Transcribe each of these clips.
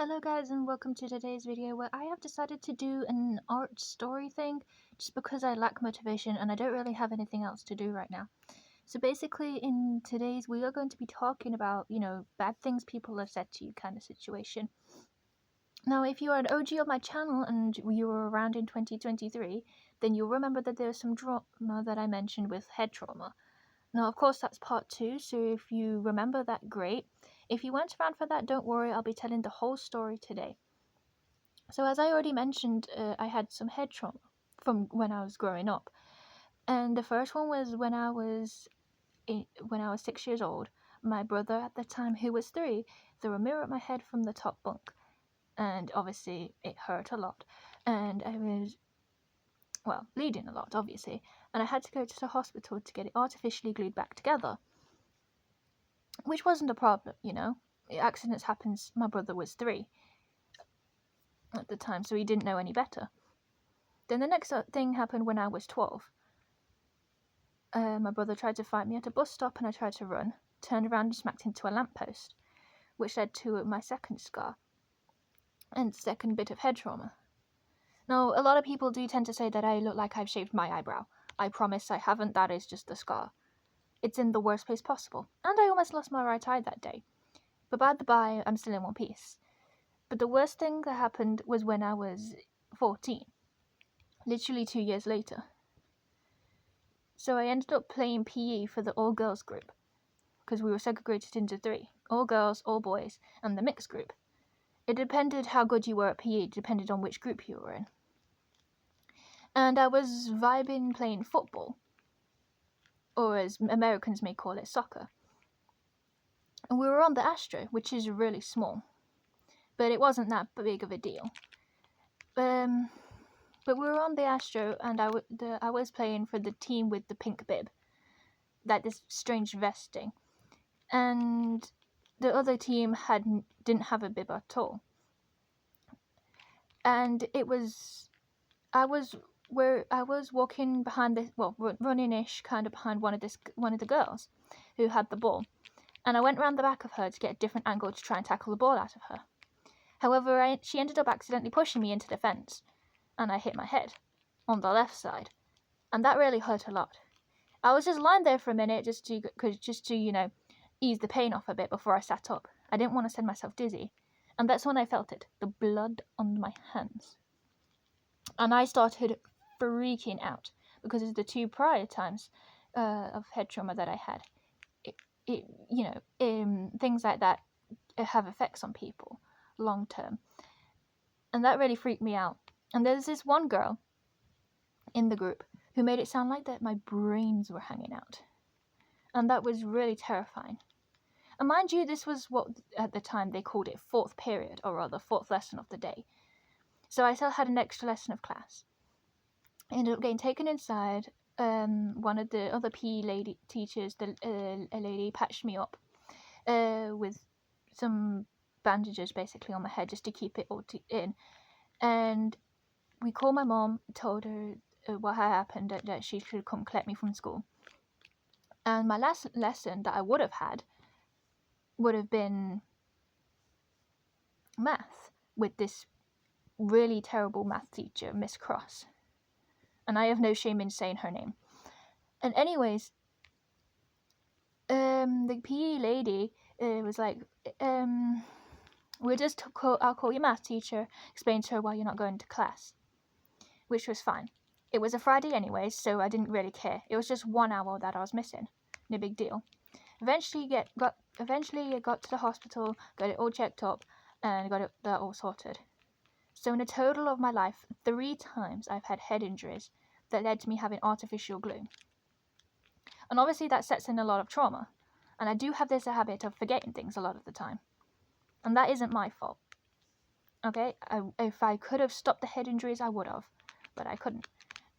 Hello guys and welcome to today's video where I have decided to do an art story thing just because I lack motivation and I don't really have anything else to do right now. So basically in today's we are going to be talking about, bad things people have said to you kind of situation. Now if you are an OG of my channel and you were around in 2023, then you'll remember that there was some drama that I mentioned with head trauma. Now, of course, that's part 2, so if you remember that, great. If you weren't around for that, don't worry, I'll be telling the whole story today. So as I already mentioned, I had some head trauma from when I was growing up. And the first one was when I was 6 years old. My brother at the time, who was 3, threw a mirror at my head from the top bunk. And obviously, it hurt a lot. And I was, bleeding a lot, obviously. And I had to go to the hospital to get it artificially glued back together. Which wasn't a problem, Accidents happens. My brother was 3 at the time, so he didn't know any better. Then the next thing happened when I was 12. My brother tried to fight me at a bus stop and I tried to run, turned around and smacked into a lamppost, which led to my second scar and second bit of head trauma. Now, a lot of people do tend to say that I look like I've shaved my eyebrow. I promise I haven't, that is just a scar. It's in the worst place possible, and I almost lost my right eye that day. But by the by, I'm still in one piece. But the worst thing that happened was when I was 14, literally 2 years later. So I ended up playing PE for the all-girls group, because we were segregated into 3, all girls, all boys, and the mixed group. It depended how good you were at PE, it depended on which group you were in. And I was vibing playing football, or as Americans may call it, soccer. And we were on the Astro, which is really small, but it wasn't that big of a deal. But we were on the Astro, and I was playing for the team with the pink bib, that this strange vesting, and the other team didn't have a bib at all. And I was walking behind running-ish kind of behind one of the girls who had the ball, and I went round the back of her to get a different angle to try and tackle the ball out of her. However, she ended up accidentally pushing me into the fence, and I hit my head on the left side, and that really hurt a lot. I was just lying there for a minute just to ease the pain off a bit before I sat up. I didn't want to send myself dizzy, and that's when I felt it, the blood on my hands. And I started freaking out because of the 2 prior times of head trauma that I had. Things like that have effects on people long term, and that really freaked me out. And there's this one girl in the group who made it sound like that my brains were hanging out, and that was really terrifying. And mind you, this was what at the time they called it 4th period, or rather 4th lesson of the day. So I still had an extra lesson of class. I ended up getting taken inside. One of the other PE teachers, a lady, patched me up with some bandages basically on my head just to keep it all in. And we called my mom, told her what had happened, that she should come collect me from school. And my last lesson that I would have had would have been math with this really terrible math teacher, Miss Cross. And I have no shame in saying her name. And anyways, the PE lady was like, I'll call your math teacher, explain to her why you're not going to class. Which was fine. It was a Friday anyways, so I didn't really care. It was just 1 hour that I was missing. No big deal. Eventually I got to the hospital, got it all checked up, and got that all sorted. So in a total of my life, 3 times I've had head injuries that led to me having artificial glue. And obviously that sets in a lot of trauma. And I do have this habit of forgetting things a lot of the time. And that isn't my fault. Okay? If I could have stopped the head injuries, I would have. But I couldn't.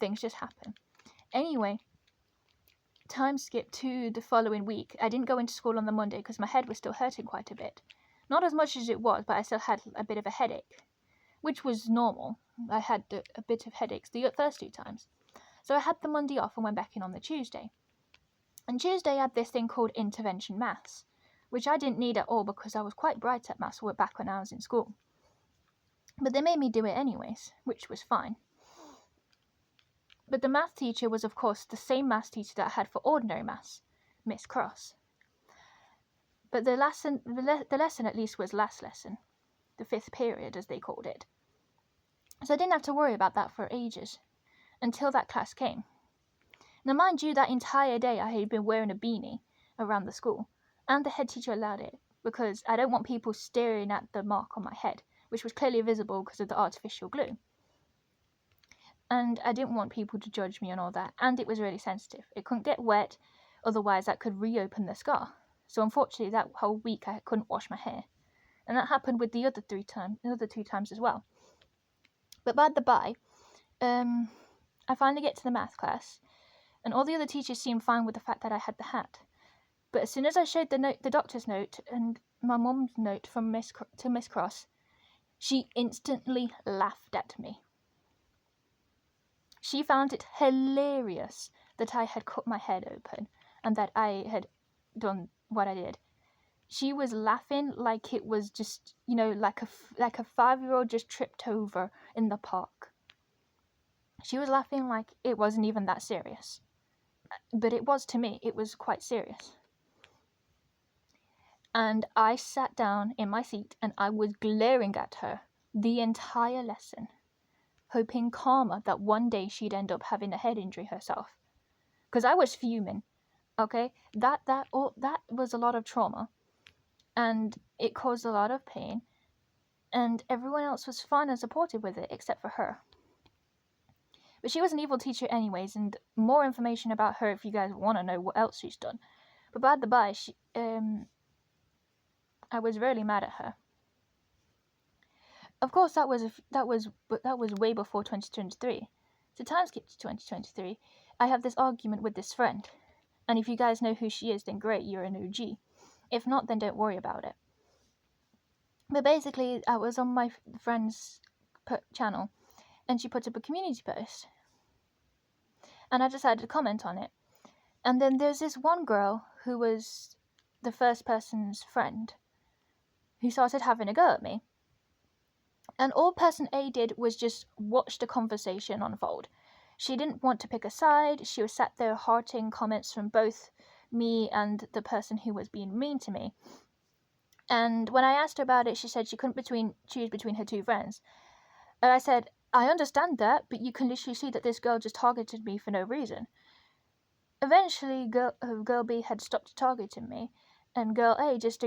Things just happen. Anyway, time skip to the following week. I didn't go into school on the Monday because my head was still hurting quite a bit. Not as much as it was, but I still had a bit of a headache, which was normal. I had a bit of headaches the first 2 times. So I had the Monday off and went back in on the Tuesday. And Tuesday I had this thing called intervention maths, which I didn't need at all because I was quite bright at maths back when I was in school. But they made me do it anyways, which was fine. But the math teacher was, of course, the same math teacher that I had for ordinary maths, Miss Cross. But the lesson at least was last lesson, the 5th period, as they called it. So I didn't have to worry about that for ages, until that class came. Now, mind you, that entire day I had been wearing a beanie around the school, and the head teacher allowed it, because I don't want people staring at the mark on my head, which was clearly visible because of the artificial glue. And I didn't want people to judge me and all that, and it was really sensitive. It couldn't get wet, otherwise that could reopen the scar. So unfortunately, that whole week I couldn't wash my hair. And that happened with the other 2 times as well. But by the by, I finally get to the math class, and all the other teachers seemed fine with the fact that I had the hat. But as soon as I showed the doctor's note and my mum's note from Miss Cross, she instantly laughed at me. She found it hilarious that I had cut my head open and that I had done what I did. She was laughing like it was just, like a 5-year-old just tripped over in the park. She was laughing like it wasn't even that serious. But it was to me. It was quite serious. And I sat down in my seat and I was glaring at her the entire lesson, hoping karma that one day she'd end up having a head injury herself. Because I was fuming, okay? That was a lot of trauma, and it caused a lot of pain, and everyone else was fine and supportive with it, except for her. But she was an evil teacher anyways, and more information about her if you guys want to know what else she's done. But by the by, I was really mad at her. Of course, that was way before 2023. So time skip to 2023. I have this argument with this friend, and if you guys know who she is, then great, you're an OG. If not, then don't worry about it. But basically, I was on my friend's channel, and she put up a community post, and I decided to comment on it. And then there's this one girl who was the first person's friend, who started having a go at me. And all person A did was just watch the conversation unfold. She didn't want to pick a side. She was sat there hearting comments from both me and the person who was being mean to me. And when I asked her about it, she said she couldn't choose between her 2 friends. And I said, I understand that, but you can literally see that this girl just targeted me for no reason. Eventually, girl B had stopped targeting me, and girl A just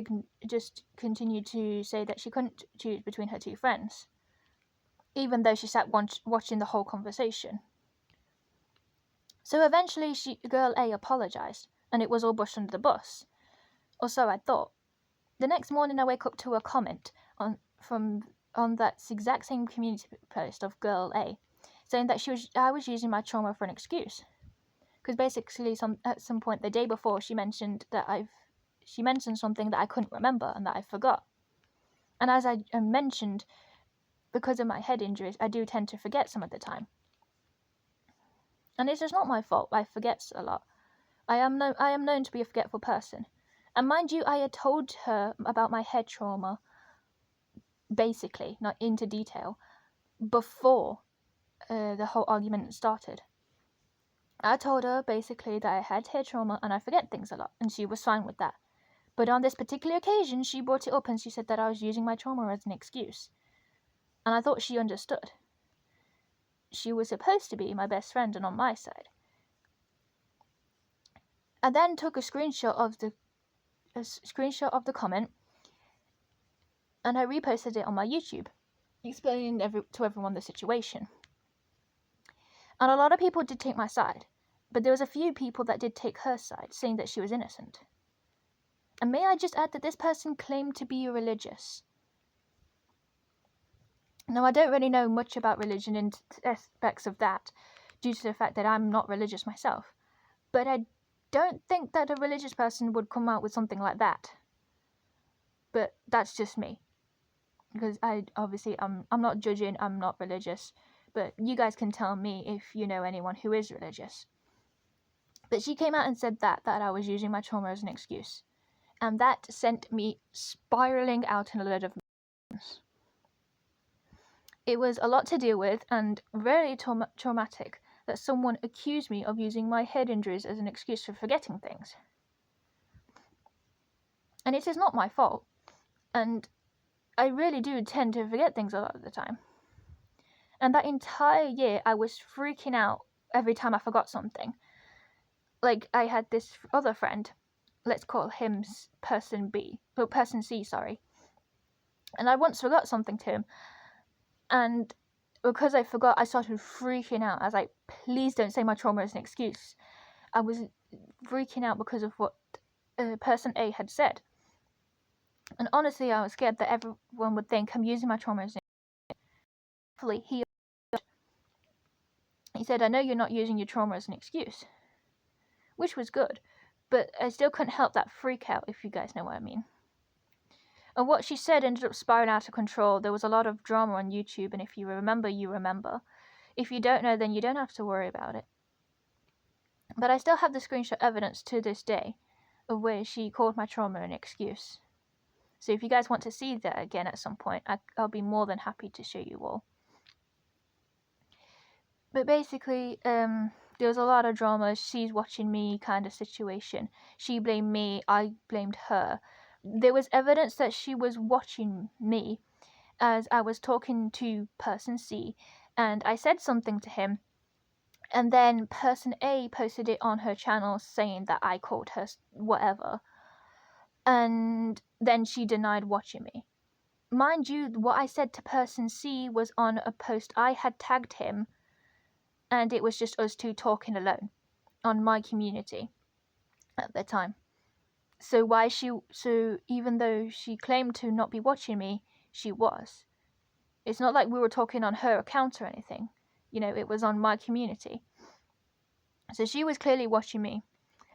continued to say that she couldn't choose between her 2 friends, even though she sat watching the whole conversation. So eventually, girl A apologized, and it was all brushed under the bus. Or so I thought. The next morning, I wake up to a comment on that exact same community post of girl A, saying that I was using my trauma for an excuse. Because basically, at some point the day before, she mentioned something that I couldn't remember and that I forgot. And as I mentioned, because of my head injuries, I do tend to forget some of the time. And it's just not my fault. I forget a lot. I am known to be a forgetful person. And mind you, I had told her about my head trauma, basically, not into detail, before the whole argument started. I told her basically that I had head trauma and I forget things a lot, and she was fine with that. But on this particular occasion, she brought it up and she said that I was using my trauma as an excuse. And I thought she understood. She was supposed to be my best friend and on my side. I then took a screenshot of the comment, and I reposted it on my YouTube, explaining to everyone the situation. And a lot of people did take my side, but there was a few people that did take her side, saying that she was innocent. And may I just add that this person claimed to be religious. Now, I don't really know much about religion and aspects of that, due to the fact that I'm not religious myself. But I don't think that a religious person would come out with something like that. But that's just me. Because I'm not judging, I'm not religious. But you guys can tell me if you know anyone who is religious. But she came out and said that I was using my trauma as an excuse. And that sent me spiraling out in a load of emotions. It was a lot to deal with and very traumatic that someone accused me of using my head injuries as an excuse for forgetting things. And it is not my fault, and I really do tend to forget things a lot of the time. And that entire year, I was freaking out every time I forgot something. Like, I had this other friend, let's call him person C, sorry. And I once forgot something to him, and because I forgot, I started freaking out. I was like, please don't say my trauma is an excuse. I was freaking out because of what person A had said. And honestly, I was scared that everyone would think I'm using my trauma as an excuse. Hopefully, he said, I know you're not using your trauma as an excuse. Which was good, but I still couldn't help that freak out, if you guys know what I mean. And what she said ended up spiraling out of control. There was a lot of drama on YouTube, and if you remember, you remember. If you don't know, then you don't have to worry about it. But I still have the screenshot evidence to this day of where she called my trauma an excuse. So if you guys want to see that again at some point, I'll be more than happy to show you all. But basically, there was a lot of drama. She's watching me kind of situation. She blamed me, I blamed her. There was evidence that she was watching me as I was talking to person C, and I said something to him, and then person A posted it on her channel saying that I called her whatever, and then she denied watching me. Mind you, what I said to person C was on a post I had tagged him, and it was just us two talking alone on my community at the time. So even though she claimed to not be watching me, she was. It's not like we were talking on her account or anything. It was on my community. So she was clearly watching me.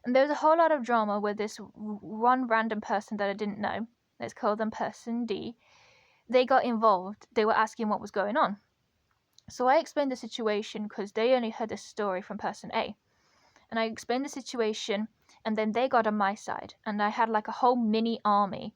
And there was a whole lot of drama with this one random person that I didn't know. Let's call them person D. They got involved. They were asking what was going on. So I explained the situation because they only heard the story from person A. And I explained the situation, and then they got on my side. And I had like a whole mini army